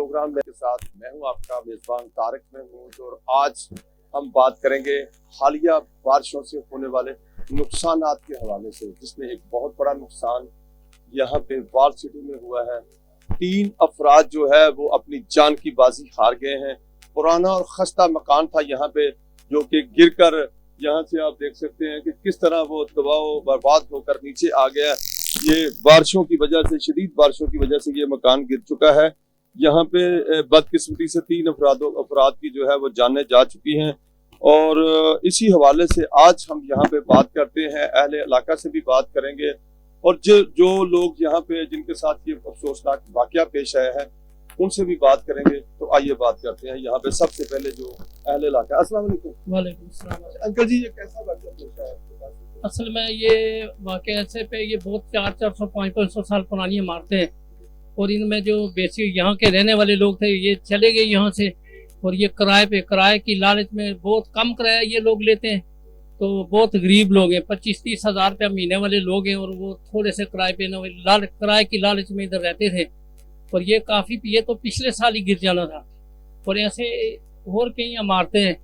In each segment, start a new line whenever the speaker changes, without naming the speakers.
Programme में के साथ मैं हूं आपका मेजबान तारिक महमूद और आज हम बात करेंगे हालिया बारिशों से होने वाले नुकसानात के हवाले से, जिसमें एक बहुत बड़ा नुकसान यहाँ पे वाल सिटी में हुआ है। 3 अफराद जो है वो अपनी जान की बाजी हार गए हैं। पुराना और खस्ता मकान था यहाँ पे, जो कि गिरकर यहाँ से आप देख सकते हैं कि किस तरह वो तबाह बर्बाद होकर नीचे आ गया। ये बारिशों की वजह से, शदीद बारिशों की वजह से ये मकान गिर चुका है। यहाँ पे बदकिस्मती से 3 अफराद की जो है वो जानें जा चुकी हैं और इसी हवाले से आज हम यहाँ पे बात करते हैं, अहले इलाका से भी बात करेंगे और जो लोग यहाँ पे जिनके साथ ये अफसोसनाक वाकया पेश आया है उनसे भी बात करेंगे। तो आइए बात करते हैं यहाँ पे सबसे पहले जो अहले इलाका। अस्सलाम वालेकुम।
वालेकुम सलाम।
अंकल जी, ये कैसा वाकया पेश आया आपके पास?
असल में ये वाकया ऐसे पे ये बहुत 400 500 साल पुरानी इमारतें हैं और इनमें जो बेसिक यहाँ के रहने वाले लोग थे ये चले गए यहाँ से और ये किराए की लालच में बहुत कम किराया ये लोग लेते हैं। तो बहुत गरीब लोग हैं, 25-30 हज़ार रुपया महीने वाले लोग हैं और वो थोड़े से किराए की लालच में इधर रहते थे। और ये काफ़ी ये तो पिछले साल ही गिर जाना था। और ऐसे और कई इमारतें हैं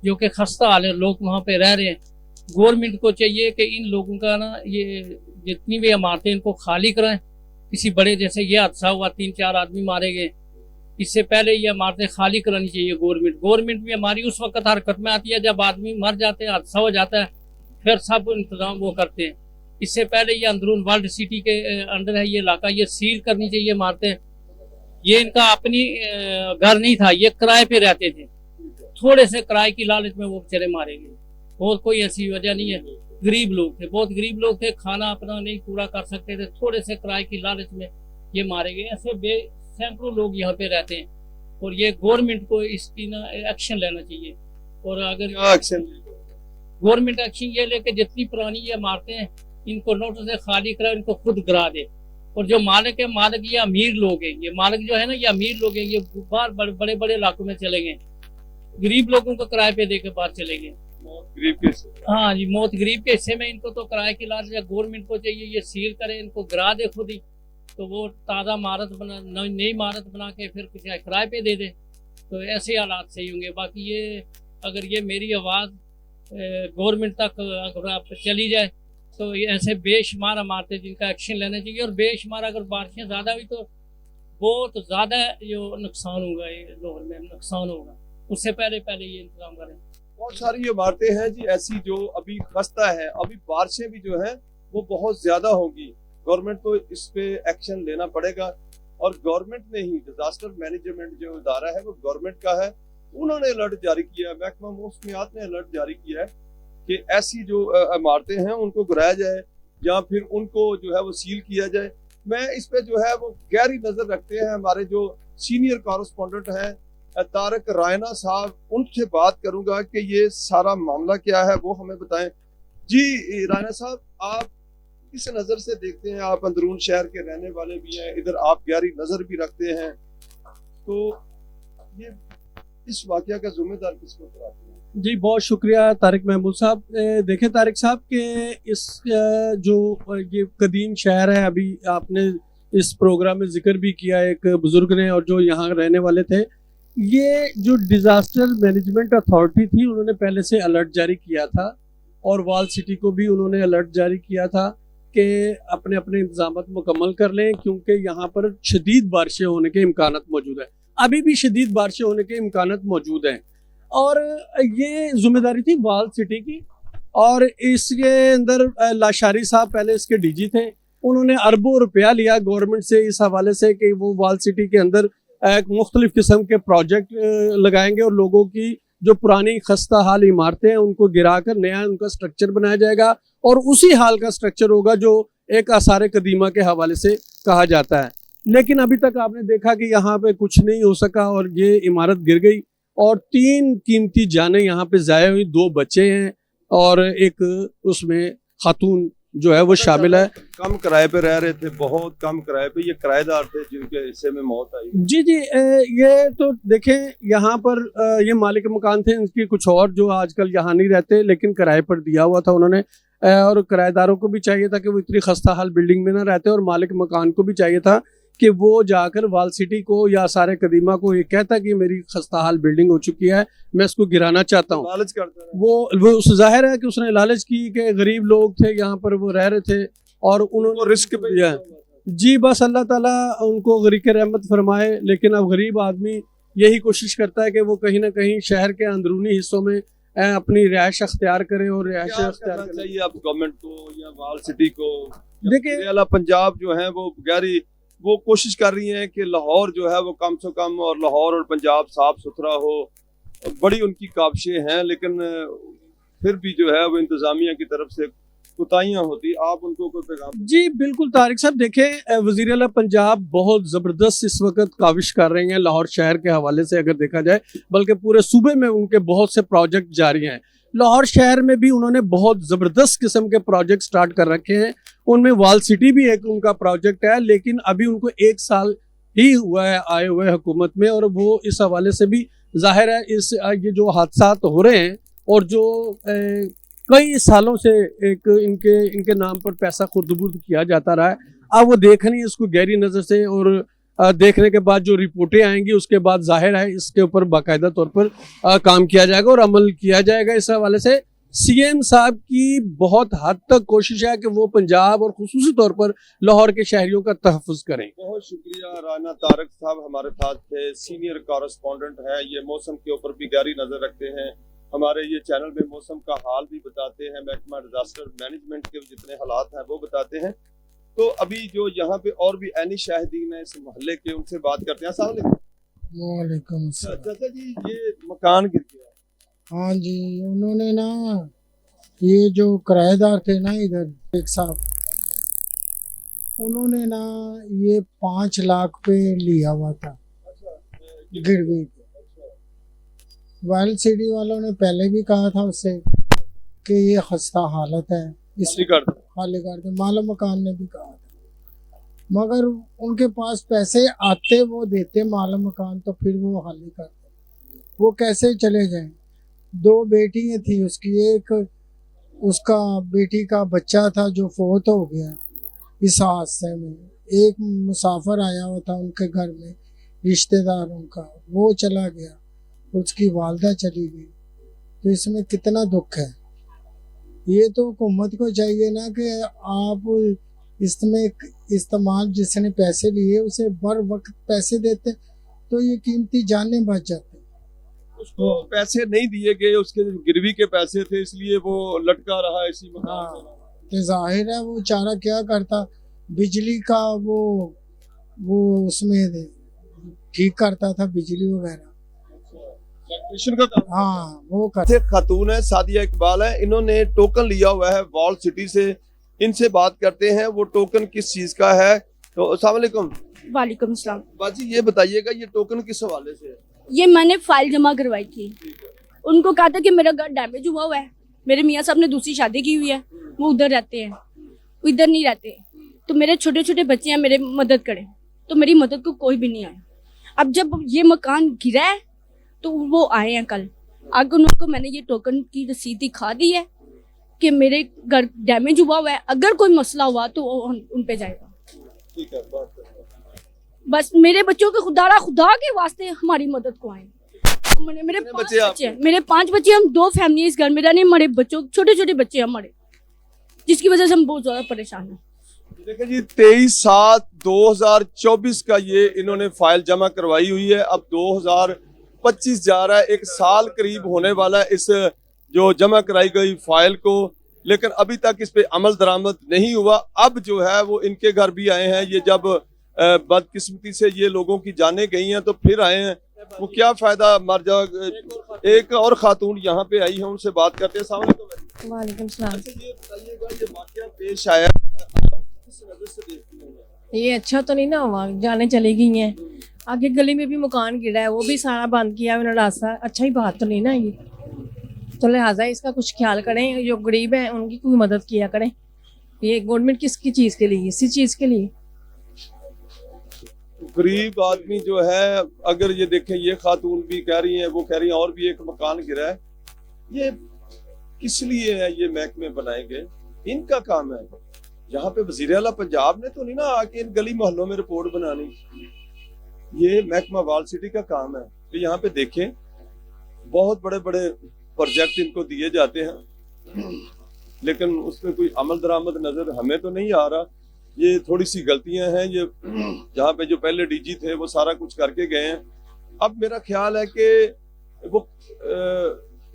जो कि खस्ता हाल है, लोग वहाँ पे रह रहे हैं। गवर्नमेंट को चाहिए कि इन लोगों का ना ये जितनी भी इमारतें इनको खाली कराएं। किसी बड़े जैसे ये हादसा हुआ, 3-4 आदमी मारे गए, इससे पहले ये इमारतें खाली करानी चाहिए गवर्नमेंट भी हमारी उस वक्त हरकत में आती है जब आदमी मर जाते हैं, हादसा हो जाता है, फिर सब इंतजाम वो करते हैं। इससे पहले ये अंदरून वर्ल्ड सिटी के अंडर है ये इलाका, ये सील करनी चाहिए इमारतें। ये इनका अपनी घर नहीं था, ये किराए पे रहते थे। थोड़े से किराए की लालच में वो बेचारे मारे गए और कोई ऐसी वजह नहीं है। गरीब लोग थे, बहुत गरीब लोग थे, खाना अपना नहीं पूरा कर सकते थे, थोड़े से किराए की लालच में ये मारे गए। ऐसे सैकड़ों लोग यहाँ पे रहते हैं और ये गवर्नमेंट को इसकी ना एक्शन लेना चाहिए। और अगर गवर्नमेंट एक्शन ये लेके जितनी पुरानी ये इमारतें हैं इनको नोटिस से खाली कराए, इनको खुद गिरा दे। और जो मालिक है, मालिक ये अमीर लोग हैं, ये मालिक जो है ना ये अमीर लोग हैं, ये बाहर बड़े बड़े इलाकों में चले गए, गरीब लोगों को किराए पे देकर बाहर चले गए। हाँ जी, मौत गरीब के हिस्से में। इनको तो किराए की लालच, गवर्नमेंट को चाहिए ये सील करे, इनको गिरा दे खुद ही, तो वो ताज़ा इमारत बना, नई इमारत बना के फिर कुछ किराए पे दे दे, तो ऐसे हालात सही होंगे। बाकी ये अगर ये मेरी आवाज़ गवर्नमेंट तक अगर आप चली जाए तो ये ऐसे बेशुमार इमारतें जिनका एक्शन लेना चाहिए। और बेशुमार अगर बारिशें ज़्यादा हुई तो बहुत ज़्यादा जो नुकसान होगा, ये लाहौर में नुकसान होगा, उससे पहले ये इंतजाम करें।
बहुत सारी इमारतें हैं जी ऐसी जो अभी खस्ता है, अभी बारिशें भी जो है वो बहुत ज्यादा होंगी। गवर्नमेंट को इस पे एक्शन लेना पड़ेगा और गवर्नमेंट ने ही, डिजास्टर मैनेजमेंट जो इदारा है वो गवर्नमेंट का है, उन्होंने अलर्ट जारी किया है, महकमा मौसमियात ने अलर्ट जारी किया है कि ऐसी जो इमारतें हैं उनको गिराया जाए या फिर उनको जो है वो सील किया जाए। मैं इस पे जो है वो गहरी नजर रखते हैं हमारे जो सीनियर कॉरेस्पोंडेंट हैं तारिक रायना साहब, उनसे बात करूंगा कि ये सारा मामला क्या है, वो हमें बताएं। जी रायना साहब, आप किस नजर से देखते हैं? आप अंदरून शहर के रहने वाले भी हैं, इधर आप गहरी नजर भी रखते हैं, तो ये इस वाकया का जिम्मेदार किसको कराते हैं?
जी बहुत शुक्रिया तारिक महमूद साहब। देखें तारिक साहब के इस जो ये कदीम शहर है, अभी आपने इस प्रोग्राम में जिक्र भी किया एक बुजुर्ग ने, और जो यहाँ रहने वाले थे, ये जो डिज़ास्टर मैनेजमेंट अथॉरिटी थी उन्होंने पहले से अलर्ट जारी किया था और वाल सिटी को भी उन्होंने अलर्ट जारी किया था कि अपने अपने इंतजाम मुकम्मल कर लें, क्योंकि यहाँ पर शदीद बारिशें होने के इम्कानात मौजूद हैं। अभी भी शदीद बारिशें होने के इम्कानात मौजूद हैं और ये जिम्मेदारी थी वाल सिटी की। और इसके अंदर लाशारी साहब पहले इसके डीजी थे, उन्होंने अरबों रुपया लिया गवर्नमेंट से इस हवाले से कि वो वाल सिटी के अंदर एक मुख्तलिफ किस्म के प्रोजेक्ट लगाएंगे और लोगों की जो पुरानी खस्ता हाल इमारतें हैं उनको गिरा कर नया उनका स्ट्रक्चर बनाया जाएगा और उसी हाल का स्ट्रक्चर होगा जो एक आसार कदीमा के हवाले से कहा जाता है। लेकिन अभी तक आपने देखा कि यहाँ पे कुछ नहीं हो सका और ये इमारत गिर गई और 3 कीमती जानें यहाँ पे ज़ाया हुई, 2 बच्चे हैं और एक उसमें खातून जो है वो शामिल है।
कम किराए पे रह रहे थे, बहुत कम किराए पे, ये किराएदार थे जिनके हिस्से में मौत आई।
जी ये तो देखें यहाँ पर ये मालिक मकान थे, इनकी कुछ और जो आजकल यहाँ नहीं रहते लेकिन किराए पर दिया हुआ था उन्होंने, और किराएदारों को भी चाहिए था कि वो इतनी खस्ता हाल बिल्डिंग में ना रहते और मालिक मकान को भी चाहिए था कि वो जाकर वाल सिटी को या सारे कदीमा को ये कहता कि मेरी खस्ता हाल बिल्डिंग हो चुकी है, मैं इसको गिराना चाहता हूँ।
लालच करता है।
वो जाहिर है कि उसने लालच की कि गरीब लोग थे यहाँ पर, वो रह रहे थे और उन्होंने
रिस्क पे
दिया। जी बस अल्लाह ताला उनको गरीक रहमत फरमाए। लेकिन अब गरीब आदमी यही कोशिश करता है कि वो कहीं ना कहीं शहर के अंदरूनी हिस्सों में अपनी रिहाइश अख्तियार करे और रिहाइश
क्या
अख्तियार
करना
करे।
चाहिए अब गवर्नमेंट को या वाल सिटी को?
देखिए
अला पंजाब जो है वो गहरी वो कोशिश कर रही हैं कि लाहौर जो है वो कम से कम और लाहौर और पंजाब साफ सुथरा हो, बड़ी उनकी काविशें हैं, लेकिन फिर भी जो है वो इंतजामिया की तरफ से कुताहियां होती। आप उनको कोई पैगाम?
जी बिल्कुल तारिक साहब, देखें वज़ीर आला पंजाब बहुत ज़बरदस्त इस वक्त काविश कर रहे हैं लाहौर शहर के हवाले से अगर देखा जाए, बल्कि पूरे सूबे में उनके बहुत से प्रोजेक्ट जारी हैं। लाहौर शहर में भी उन्होंने बहुत ज़बरदस्त किस्म के प्रोजेक्ट स्टार्ट कर रखे हैं। उनमें वाल सिटी भी एक उनका प्रोजेक्ट है, लेकिन अभी उनको 1 साल ही हुआ है आए हुए हुकूमत में, और वो इस हवाले से भी जाहिर है ये जो हादसात हो रहे हैं और जो कई सालों से एक इनके नाम पर पैसा खुर्द-बुर्द किया जाता रहा है, अब वो देख रही है इसको गहरी नज़र से, और देखने के बाद जो रिपोर्टें आएंगी उसके बाद जाहिर है इसके ऊपर बाकायदा तौर पर काम किया जाएगा और अमल किया जाएगा। इस हवाले से सीएम साहब की बहुत हद तक कोशिश है कि वो पंजाब और खुसूसी तौर पर लाहौर के शहरियों का तहफ़्फ़ुज़ करें।
बहुत शुक्रिया। राना तारक साहब हमारे साथ थे, सीनियर कॉरेस्पॉन्डेंट है, ये मौसम के ऊपर भी गहरी नज़र रखते हैं, हमारे ये चैनल में मौसम का हाल भी बताते हैं, महकमा डिजास्टर मैनेजमेंट के जितने हालात हैं वो बताते हैं। तो अभी जो यहाँ पे और भी ऐनी शाहिदीन है इस मोहल्ले के, उनसे बात करते हैं। अस्सलाम
वालेकुम अस्सलाम।
चाचा जी, ये मकान गिर गया?
हाँ जी, उन्होंने ना ये जो किराएदार थे ना इधर एक साहब, उन्होंने ना ये 5 लाख पे लिया हुआ था गिरवी। वाइल्ड सिटी वालों ने पहले भी कहा था उससे कि ये खस्ता हालत है, इस खाली कर दे। माला मकान ने भी कहा था, मगर उनके पास पैसे आते वो देते माला मकान, तो फिर वो खाली करते। वो कैसे चले जाएं? 2 बेटियां थी उसकी, एक उसका बेटी का बच्चा था जो फोत हो गया इस हादसे में, एक मुसाफिर आया हुआ था उनके घर में रिश्तेदार उनका, वो चला गया, उसकी वालदा चली गई। तो इसमें कितना दुख है। ये तो हुकूमत को चाहिए ना कि आप इसमें इस्तेमाल जिसने पैसे लिए उसे बर वक्त पैसे देते तो ये कीमती जानें बच जाती।
उसको पैसे नहीं दिए गए, उसके गिरवी के पैसे थे, इसलिए वो लटका रहा इसी मकान में।
हाँ, तो जाहिर है वो चारा क्या करता, बिजली का वो उसमें ठीक करता था बिजली वगैरह।
इलेक्ट्रिशियन का काम।
हाँ वो करते।
खातून है सादिया इकबाल है, इन्होंने टोकन लिया हुआ है वॉल सिटी से, इनसे बात करते हैं वो टोकन किस चीज का है। तो अस्सलाम वालेकुम।
वालेकुम सलाम।
बाजी ये बताइएगा ये टोकन किस हवाले से है?
ये मैंने फाइल जमा करवाई थी, उनको कहा था कि मेरा घर डैमेज हुआ है, मेरे मियाँ साहब ने दूसरी शादी की हुई है, वो उधर रहते हैं, वो इधर नहीं रहते, तो मेरे छोटे छोटे बच्चे हैं, मेरे मदद करें। तो मेरी मदद को कोई भी नहीं आया। अब जब ये मकान गिरा है तो वो आए हैं कल, आगे उनको मैंने ये टोकन की रसीद दिखा दी है कि मेरे घर डैमेज हुआ है, अगर कोई मसला हुआ तो उन पे जाएगा।
ठीक है, बात करें।
बस मेरे बच्चों के खुदा के वास्ते हमारी मदद को आए। मेरे 5 बच्चे हैं, मेरे 5 बच्चे, हम 2 फैमिली इस घर में रहने, हमारे बच्चों छोटे छोटे बच्चे हैं हमारे, जिसकी वजह से हम बहुत ज्यादा परेशान हैं।
देखिए जी 23/7/2024 का ये इन्होंने फाइल जमा करवाई हुई है, अब 2025 जा रहा है, 1 साल करीब होने वाला है इस जो जमा कराई गई फाइल को, लेकिन अभी तक इस पे अमल दरामद नहीं हुआ। अब जो है वो इनके घर भी आए हैं, ये जब बदकिस्मती से ये लोगों की जाने गई हैं तो फिर आए हैं, वो क्या फायदा मर जा। एक और खातून यहाँ पे आई है, उनसे बात करते हैं।
वालेकुम सलाम।
अच्छा ये बताइएगा ये वाकया पेश आया किस वजह से देखती हैं?
ये अच्छा तो नहीं ना हुआ, जाने चली गई हैं, आगे गली में भी मकान गिरा है, वो भी सारा बंद किया उन्होंने रास्ता, अच्छा ही बात तो नहीं ना ये, तो लिहाजा इसका कुछ ख्याल करें, जो गरीब हैं उनकी कोई मदद किया करें। ये गवर्नमेंट किसकी चीज़ के लिए, इसी चीज़ के लिए।
गरीब आदमी जो है, अगर ये देखें ये खातून भी कह रही हैं, वो कह रही हैं और भी एक मकान गिरा है, ये किस लिए है, ये महकमे बनाए गए, इनका काम है। यहाँ पे वज़ीर आला पंजाब ने तो नहीं ना आके इन गली मोहल्लों में रिपोर्ट बनानी। ये महकमा वाल सिटी का काम है कि यहाँ पे देखें, बहुत बड़े बड़े प्रोजेक्ट इनको दिए जाते हैं, लेकिन उसमें कोई अमल दरामद नजर हमें तो नहीं आ रहा। ये थोड़ी सी गलतियां हैं। ये जहाँ पे जो पहले डीजी थे वो सारा कुछ करके गए हैं। अब मेरा ख्याल है कि वो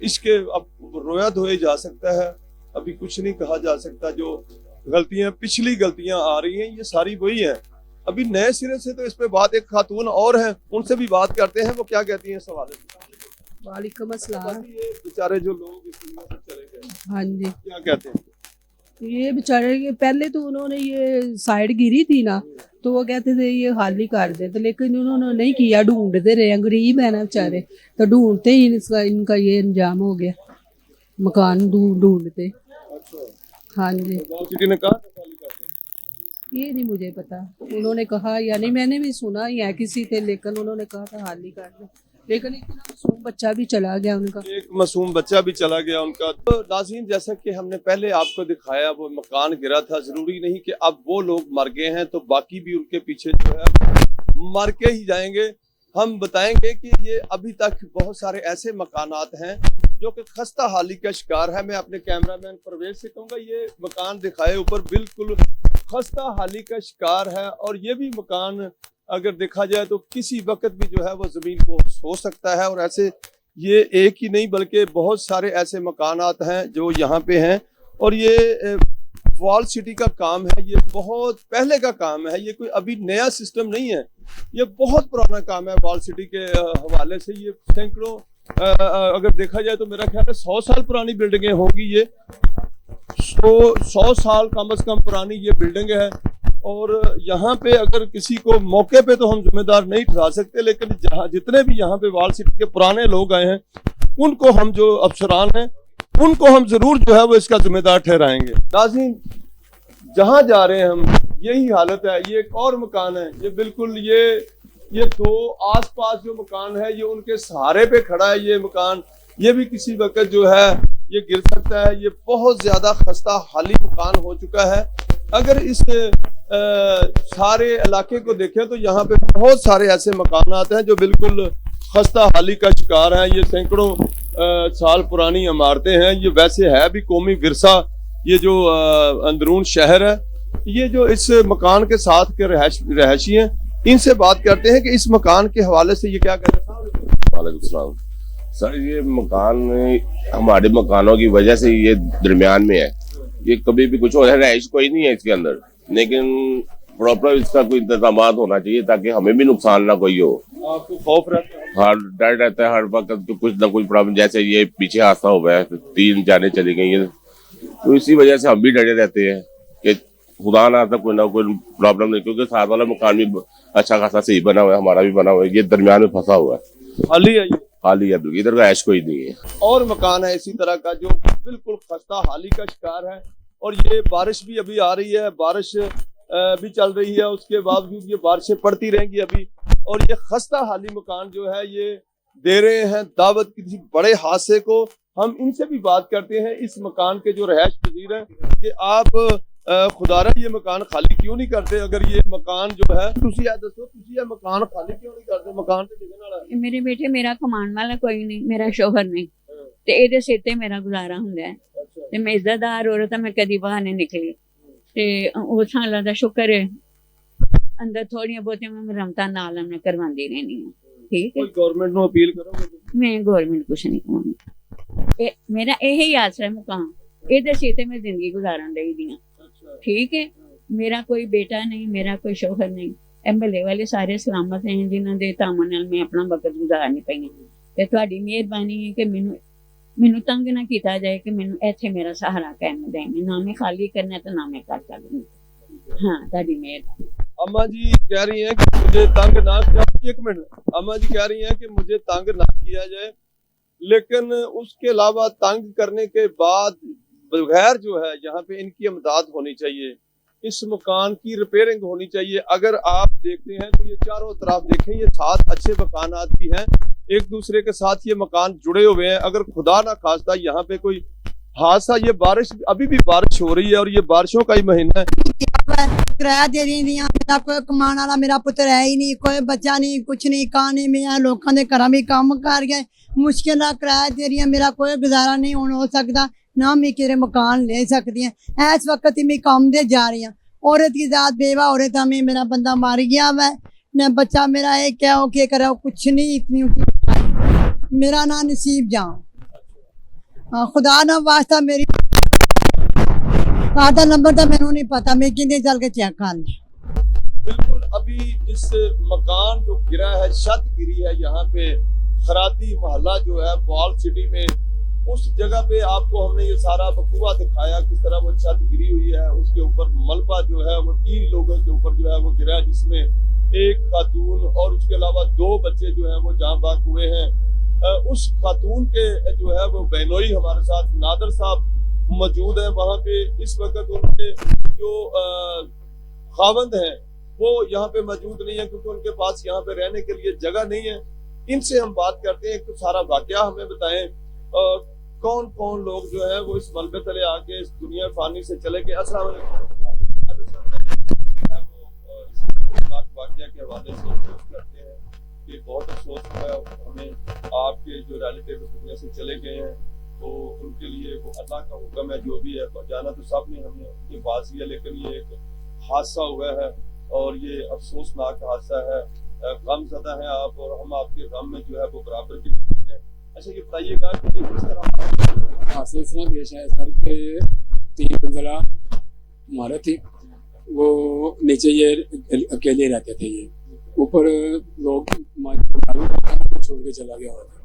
इसके अब रोया धोया जा सकता है, अभी कुछ नहीं कहा जा सकता। जो गलतियां पिछली गलतियां आ रही हैं ये सारी वही हैं। अभी नए सिरे से तो इस पे बात, एक खातून और है, उनसे भी बात करते हैं, वो क्या कहती हैं सवाल।
वालेकुम अस्सलाम।
ये बेचारे जो लोग इस दुनिया से चले गए,
हाँ जी,
क्या कहते हैं?
ये बेचारे पहले तो उन्होंने ये साइड गिरी थी ना, तो वो कहते थे ये खाली कर दे, तो लेकिन उन्होंने नहीं किया, ढूंढते रहे। गरीब है ना बेचारे, तो ढूंढते ही इनका ये अंजाम हो गया, मकान ढूंढते। हाँ जी,
सिटी ने कहा
ये नहीं मुझे पता, उन्होंने कहा या नहीं, मैंने भी सुना ही है किसी थे, लेकिन उन्होंने कहा था हाली कर दे, लेकिन एक मासूम बच्चा भी चला गया उनका,
एक मासूम बच्चा भी चला गया उनका। तो नाज़रीन, जैसा कि हमने पहले आपको दिखाया, वो मकान गिरा था। जरूरी नहीं कि अब वो लोग मर गए हैं तो बाकी भी उनके पीछे जो है मर के ही जाएंगे। हम बताएंगे कि ये अभी तक बहुत सारे ऐसे मकानात हैं जो कि खस्ता हाली का शिकार है। मैं अपने कैमरामैन परवेज से कहूँगा ये मकान दिखाए ऊपर बिल्कुल खस्ता हाली का शिकार है, और ये भी मकान अगर देखा जाए तो किसी वक्त भी जो है वो जमीन को हो सकता है। और ऐसे ये एक ही नहीं बल्कि बहुत सारे ऐसे मकानात हैं जो यहाँ पे हैं। और ये वॉल सिटी का काम है, ये बहुत पहले का काम है, ये कोई अभी नया सिस्टम नहीं है, ये बहुत पुराना काम है। वॉल सिटी के हवाले से ये सैकड़ों अगर देखा जाए तो मेरा ख्याल है 100 साल पुरानी बिल्डिंगें होंगी। ये 100 साल कम से कम पुरानी ये बिल्डिंग है। और यहाँ पे अगर किसी को मौके पे तो हम जिम्मेदार नहीं ठहरा सकते, लेकिन जहाँ जितने भी यहाँ पे वॉल सिटी के पुराने लोग आए हैं उनको हम, जो अफसरान हैं उनको हम जरूर जो है वो इसका जिम्मेदार ठहराएंगे। नाज़रीन, जहाँ जा रहे हैं हम यही हालत है। ये एक और मकान है, ये बिल्कुल ये दो आसपास जो मकान है ये उनके सहारे पे खड़ा है। ये मकान ये भी किसी वक्त जो है ये गिर सकता है। ये बहुत ज्यादा खस्ता हाली मकान हो चुका है। अगर इस सारे इलाके को देखें तो यहाँ पे बहुत सारे ऐसे मकानात हैं जो बिल्कुल खस्ता हाली का शिकार हैं। ये सैकड़ों साल पुरानी इमारतें हैं। ये वैसे है भी कौमी विरसा। ये जो अंदरून शहर है, ये जो इस मकान के साथ के रहायशी हैं, इनसे बात करते हैं कि इस मकान के हवाले से ये क्या कहते हैं।
वालेकुम सलाम सर, ये मकान हमारे मकानों की वजह से ये दरमियान में है। ये कभी भी कुछ हो रहा है, रहायश कोई नहीं है इसके अंदर, लेकिन प्रॉपर इसका कोई इंतजाम होना चाहिए ताकि हमें भी नुकसान ना कोई हो।
आपको खौफ रहता है?
हाँ, डर रहता है हर वक्त तो कुछ ना कुछ प्रॉब्लम। जैसे ये पीछे हादसा हुआ है, 3 जाने चली गई है, तो इसी वजह से हम भी डरे रहते हैं कि खुदा ना कोई ना कोई प्रॉब्लम नहीं, क्योंकि साथ वाला मकान भी अच्छा खासा सही बना हुआ है, हमारा भी बना हुआ है, ये दरमियान में फंसा हुआ है।
खाली है ये?
खाली है, इधर का ऐश कोई नहीं है।
और मकान है इसी तरह का जो बिल्कुल खस्ता हाली का शिकार है। और ये बारिश भी अभी आ रही है, बारिश भी चल रही है, उसके बावजूद ये बारिशें पड़ती रहेंगी अभी। और ये खस्ता हाली मकान जो है ये दे रहे हैं दावत किसी बड़े हादसे को। हम इनसे भी बात करते हैं, इस मकान के जो रहायश पजीर हैं, कि आप खुदारा ये मकान खाली क्यों नहीं करते? अगर ये मकान जो है तुसी दसो, तुसी ये मकान खाली क्यों नहीं करते? मकान ते डिगन वाला है।
मेरे बेटे मेरा कमाने वाला कोई नहीं, मेरा शोहर नहीं, ते ਇਹਦੇ ਸਿਰ ਤੇ ਮੇਰਾ ਗੁਜ਼ਾਰਾ ਹੁੰਦਾ ਹੈ। ਤੇ ਮੈਂ ਇੱਜ਼ਤਦਾਰ ਔਰਤ ਹਾਂ, ਮੈਂ ਕਦੀ ਬਾਹਰ ਨਹੀਂ ਨਿਕਲੀ। ਤੇ ਉਹ ਸਾਲਾਂ ਦਾ ਸ਼ੁਕਰ ਹੈ, ਅੰਦਰ ਥੋੜੀਆਂ ਬਹੁਤੀਆਂ ਮੈਂ ਮਰਮਤਾਂ ਨਾਲ ਮੈਂ ਕਰਵਾਉਂਦੀ ਰਹਿੰਦੀ ਹਾਂ। ਠੀਕ ਹੈ,
ਕੋਈ ਗਵਰਨਮੈਂਟ ਨੂੰ ਅਪੀਲ ਕਰੋਗੇ?
ਮੈਂ ਗਵਰਨਮੈਂਟ ਕੁਛ ਨਹੀਂ ਕਹਾਂਗੀ। ਇਹ ਮੇਰਾ ਇਹੀ ਆਸਰਾ ਮਕਾਨ, ਇਹਦੇ ਸਿਰ ਤੇ ਮੈਂ ਜ਼ਿੰਦਗੀ ਗੁਜ਼ਾਰਨ ਲਈ ਦੀਆਂ। ठीक है, मेरा कोई बेटा नहीं, मेरा कोई शौहर नहीं, एमएलए वाले सारे सलामत हैं जिन्हों के तामन नाल मैं अपना वक्त गुजारनी पई ते तुहाडी मेहरबानी है कि मैनू तंग ना किया जाए कि मैनू इत्थे मेरा सहारा कायम दें, ना मैं खाली करना तो ना मैं कर सकती। हाँ, तुहाडी मेहरबानी।
अम्मा जी कह रही हैं कि मुझे तंग ना किया। एक मिनट, अम्मा जी कह रही हैं कि मुझे तंग ना किया जाए, लेकिन उसके अलावा तंग करने के बाद बगैर जो है यहाँ पे इनकी इमदाद होनी चाहिए, इस मकान की रिपेयरिंग होनी चाहिए। अगर आप देखते हैं तो ये चारों तरफ देखें, ये 7 अच्छे मकानात भी हैं, एक दूसरे के साथ ये मकान जुड़े हुए हैं। अगर खुदा ना खास्ता यहाँ पे कोई हादसा ये बारिश, अभी भी बारिश हो रही है और ये बारिशों का ही महीना है।
किराया दे रही मेरा कोई कमान वाला मेरा पुत्र है ही नहीं, कोई बच्चा नहीं, कुछ नहीं, कहानी में लोगों के घर भी काम कर गए, मुश्किल किराया दे रही है, मेरा कोई गुजारा नहीं हो सकता, ना मैं किसी मकान ले सकती है। इस वक्त मैं काम दे जा रही हूँ, औरत की जात बेवा औरत हमें, मेरा बंदा मार गया वै न, बच्चा मेरा है क्या हो क्या करे, कुछ नहीं, इतनी मेरा ना नसीब जाऊँ। खुदा ना वास्ता मेरी खाता नंबर तो मैंने नहीं पता, मैं कितने चल के चेक कर ले।
बिल्कुल, अभी जिस मकान जो गिरा है, छत गिरी है यहाँ पे, खरादी मोहल्ला जो है वॉल सिटी में, उस जगह पे आपको हमने ये सारा बखूबा दिखाया किस तरह वो छत गिरी हुई है। उसके ऊपर मलबा जो है वो 3 लोगों के ऊपर जो है वो गिरा है, जिसमें एक खातून और उसके अलावा 2 बच्चे जो है वो जान बाग हुए हैं। उस खातून के जो है वो बहनोई हमारे साथ नादर साहब मौजूद है वहाँ पे। इस वक्त उनके जो खावंद हैं वो यहाँ पे मौजूद नहीं है, क्योंकि उनके पास यहाँ पे रहने के लिए जगह नहीं है। इनसे हम बात करते हैं, तो सारा वाकया हमें बताएं, कौन कौन लोग जो है वो इस मलबे तले आके इस दुनिया फानी से चले गए। अस्सलाम वालेकुम। वाकया के हवाले से करते हैं कि बहुत अफसोस हुआ हमें, आपके जो रिलेटिव दुनिया से चले गए हैं, तो उनके लिए वो अल्लाह का हुक्म है, जो भी है जाना तो सब ने हमने उनके पास ही है, लेकिन ये एक हादसा हुआ है और ये अफसोसनाक हादसा है। गमज़दा हैं आप और हम आपके गम में जो है वो बराबर की है। अच्छा ये बताइएगा कि ये किस तरह
हादसे इस तरह पेश है सर के 3 मंजिला इमारत थी, वो नीचे ये अकेले रहते थे, ये ऊपर लोग छोड़ के चला गया होता।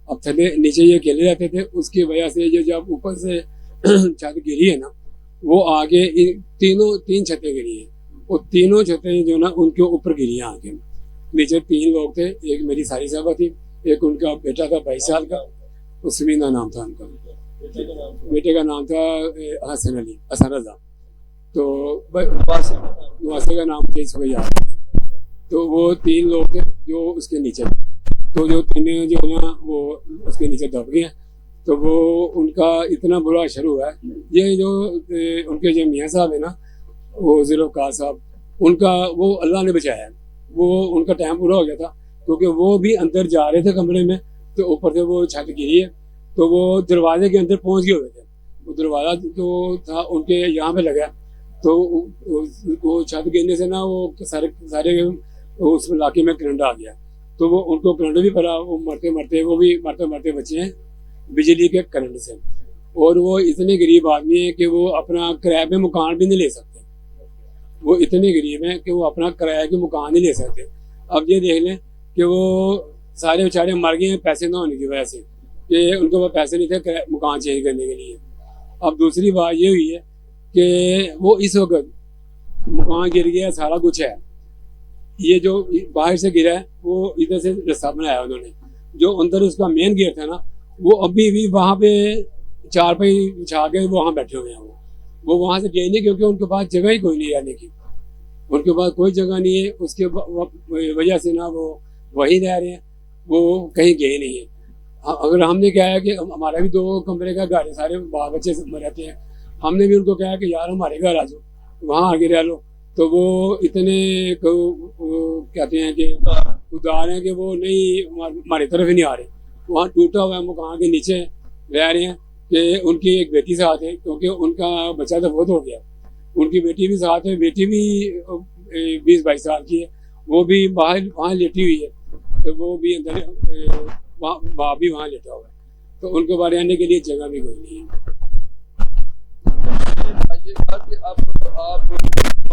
अब थले नीचे ये अकेले रहते थे, उसकी वजह से ये जब ऊपर से छत गिरी है ना, वो आगे 3 छतें गिरी है, वो तीनों छतें जो ना उनके ऊपर गिरी हैं आगे। नीचे 3 लोग थे, एक मेरी सारी साहबा थी, एक उनका बेटा था 22 साल का, उसमीना नाम था उनका, बेटे का नाम था हसन अली, हसन रजा, तो नवासे का नाम थे, इसको याद है। तो वो 3 लोग थे जो उसके नीचे थे, तो जो 3 जो ना वो उसके नीचे दब गए। तो वो उनका इतना बुरा असर हुआ है, ये जो उनके जो मियाँ साहब है ना, वो ज़ुल्फ़िकार साहब, उनका वो अल्लाह ने बचाया, वो उनका टाइम पूरा हो गया था, क्योंकि वो भी अंदर जा रहे थे कमरे में, तो ऊपर से वो छत गिरी है, तो वो दरवाजे के अंदर पहुंच गए हुए थे। वो दरवाज़ा जो था उनके यहाँ पे लगा, तो वो छत गिरने से ना वो सारे उस इलाके में करंट आ गया, तो वो उनको करंट भी पड़ा, वो वो भी मरते बचे हैं बिजली के करंट से। और वो इतने गरीब आदमी हैं कि वो अपना किराए पे मकान भी नहीं ले सकते, वो इतने गरीब हैं कि वो अपना किराए के मकान नहीं ले सकते। अब ये देख लें कि वो सारे बेचारे मर गए हैं पैसे ना होने की वजह से, कि उनके पास पैसे नहीं थे मकान चेंज करने के लिए। अब दूसरी बात ये हुई है कि वो इस वक्त मकान गिर गया, सारा कुछ है, ये जो बाहर से गिरा है वो इधर से रास्ता बनाया उन्होंने, जो अंदर उसका मेन गेट था ना, वो अभी भी वहाँ पे 4 पाई बिछा के वहाँ बैठे हुए हैं। वो वहाँ से गए नहीं, क्योंकि उनके पास जगह ही कोई नहीं रहने की, उनके पास कोई जगह नहीं है, उसके वजह से ना वो वहीं रह रहे हैं, वो कहीं गए नहीं है। अगर हमने क्या है कि हमारा भी 2 कमरे का घर है, सारे बाल बच्चे रहते हैं, हमने भी उनको कहा है कि यार हमारे घर आ जाओ, वहाँ आगे रह लो, तो वो इतने कहते हैं कि उदार हैं कि वो नहीं हमारी तरफ ही नहीं आ रहे, वहाँ टूटा हुआ मकान के नीचे रह रहे हैं। कि उनकी एक बेटी साथ है, क्योंकि उनका बच्चा तो बहुत हो गया, उनकी बेटी भी साथ है, बेटी भी 20-22 साल की है, वो भी बाहर वहाँ लेटी हुई है, तो वो भी अंदर बाप भी वहाँ लेटा हुआ है, तो उनको बाहर रहने के लिए जगह भी कोई नहीं है। आप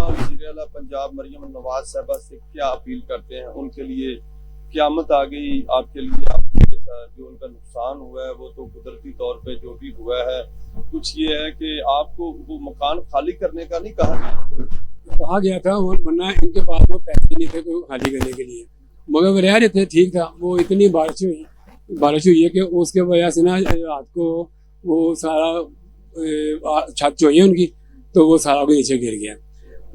वज़ीर-ए-आला पंजाब मरियम नवाज साहबा से क्या अपील करते हैं? उनके लिए क़यामत आ गई, आपके लिए आपके जो उनका नुकसान हुआ है वो तो कुदरती तौर पे जो भी हुआ है, कुछ ये है कि आपको वो मकान खाली करने का नहीं कहा
गया था, वरना इनके पास वो पैसे नहीं थे तो खाली करने के लिए, मगर वो रह रहे थे, ठीक था। वो इतनी बारिश हुई है कि उसके वजह से ना रात को वो सारा छत जो है उनकी, तो वो सारा को नीचे गिर गया।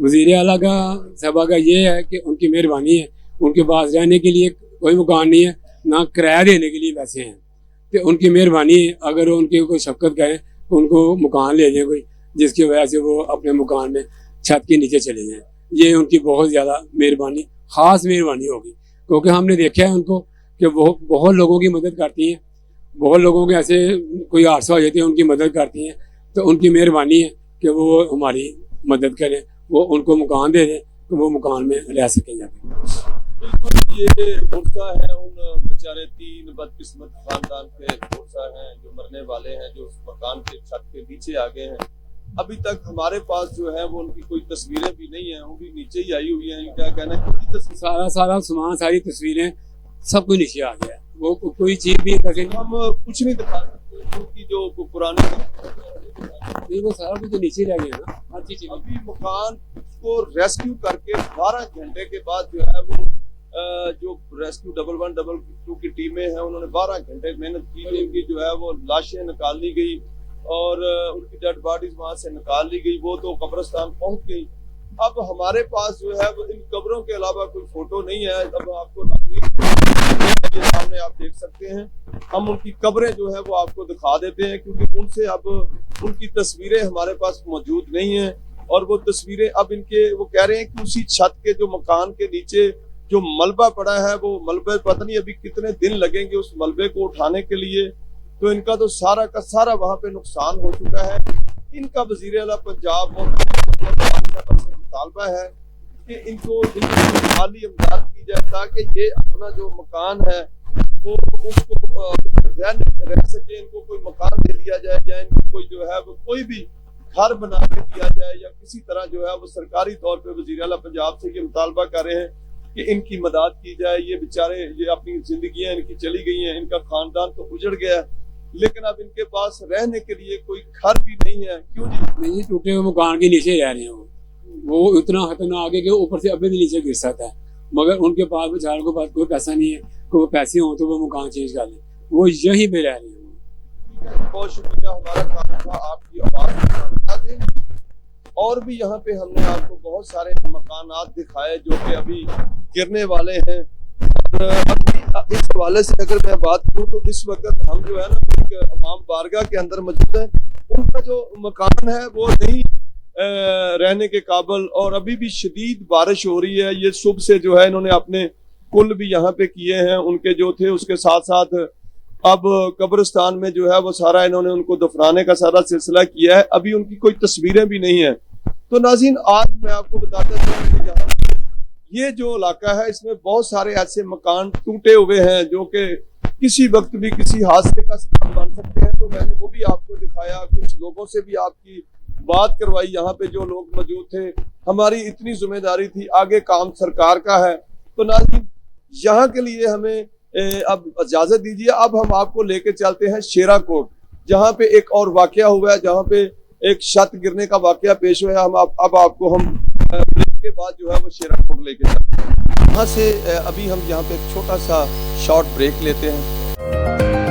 वज़ीर-ए-आला का साहबा का ये है कि उनकी मेहरबानी है, उनके पास रहने के लिए कोई मकान नहीं है, ना किराया देने के लिए पैसे हैं, तो उनकी मेहरबानी है। अगर उनकी कोई शफ़क़त करें उनको मकान ले दें कोई, जिसकी वजह से वो अपने मकान में छत के नीचे चले जाएं। ये उनकी बहुत ज़्यादा मेहरबानी, ख़ास मेहरबानी होगी, क्योंकि हमने देखा है उनको कि वो बहुत लोगों की मदद करती हैं। बहुत लोगों के ऐसे कोई हादसा हो जाती है, उनकी मदद करती हैं, तो उनकी मेहरबानी है कि वो हमारी मदद करें, वो उनको मकान दे दें तो वो मकान में रह सकें जाके।
बिल्कुल, ये गुस्सा है उन बेचारे 3 बदकिस्मत खानदान के गुस्सा हैं जो मरने वाले हैं, जो उस मकान के छत के नीचे आ गए हैं। अभी तक हमारे पास जो है वो उनकी कोई तस्वीरें भी नहीं है, वो भी नीचे ही आई हुई हैं। क्या कहना है,
सारा सामान, सारी तस्वीरें सब कुछ नीचे आ गया है, वो कोई चीज भी हम
कुछ नहीं दिखा सकते। उनकी जो पुरानी
नहीं, वो सारा कुछ नीचे रह गया ना, हर चीज।
अभी मकान को रेस्क्यू करके 12 घंटे के बाद जो है वो जो रेस्क्यू 112 की टीमें हैं, उन्होंने 12 घंटे मेहनत की। उनकी जो है वो लाशें निकाल ली गई और उनकी डेड बॉडीज वहां से निकाल ली गई, वो तो कब्रिस्तान पहुंच गई। अब हमारे पास जो है वो इन कब्रों के अलावा कोई फोटो नहीं है। अब आपको सामने आप देख सकते हैं, हम उनकी कब्रें जो है वो आपको दिखा देते हैं, क्योंकि उनसे अब उनकी तस्वीरें हमारे पास मौजूद नहीं है। और वो तस्वीरें अब इनके, वो कह रहे हैं कि उसी छत के जो मकान के नीचे जो मलबा पड़ा है, वो मलबे पता नहीं अभी कितने दिन लगेंगे उस मलबे को उठाने के लिए। तो इनका तो सारा का सारा वहां पे नुकसान हो चुका है। इनका वजीर आला पंजाब से मुतालबा है कि इनको माली इमदाद की जाए, ताकि ये अपना जो मकान है वो उसको रह सके। इनको कोई मकान दे दिया जाए, या इनको कोई जो है वो कोई भी घर बना के दिया जाए, या किसी तरह जो है वो सरकारी तौर पे वजीर आला पंजाब से ये मुतालबा कर रहे हैं कि इनकी मदद की जाए। ये बेचारे, ये अपनी जिंदगियां इनकी चली गई हैं, इनका खानदान तो उजड़ गया है, लेकिन अब इनके पास रहने के लिए कोई घर भी नहीं है। क्यों जी?
नहीं, टूटे हुए मकान के नीचे रह रहे हैं वो इतना खतरनाक है कि ऊपर से अभी भी नीचे गिर सकता है, मगर उनके पास बेचारों के पास कोई पैसा नहीं है कि वो पैसे हों तो वो मकान चेंज कर लें, वो यहीं पे रह रहे हैं।
बहुत शुक्रिया, हमारा काम था आपकी आवाज। और भी यहाँ पे हमने आपको बहुत सारे मकानात दिखाए जो कि अभी गिरने वाले हैं। और अभी इस हवाले से अगर मैं बात करूँ तो इस वक्त हम जो है ना एक इमाम बारगाह के अंदर मौजूद है। उनका जो मकान है वो नहीं रहने के काबिल, और अभी भी शदीद बारिश हो रही है। ये सुबह से जो है इन्होंने अपने कुल भी यहाँ पे किए हैं उनके जो थे, उसके साथ साथ अब कब्रिस्तान में जो है वो सारा इन्होंने उनको दफनाने का सारा सिलसिला किया है। अभी उनकी कोई तस्वीरें भी नहीं है। तो नाज़रीन, आज मैं आपको बताता चलूं कि यहाँ ये जो इलाका है इसमें बहुत सारे ऐसे मकान टूटे हुए हैं जो कि किसी वक्त भी किसी हादसे का सबब बन सकते हैं। तो मैंने वो भी आपको दिखाया, कुछ लोगों से भी आपकी बात करवाई, यहाँ पे जो लोग मौजूद थे। हमारी इतनी जिम्मेदारी थी, आगे काम सरकार का है। तो नाज़रीन, यहाँ के लिए हमें अब इजाजत दीजिए। अब हम आपको लेके चलते हैं शेरा कोट, जहाँ पे एक और वाकया हुआ है, जहाँ पे एक छत गिरने का वाकया पेश हुआ है। अब आपको हम ब्रेक के बाद जो है वो शेरा कोट लेके चलते हैं। यहाँ से अभी हम यहाँ पे एक छोटा सा शॉर्ट ब्रेक लेते हैं।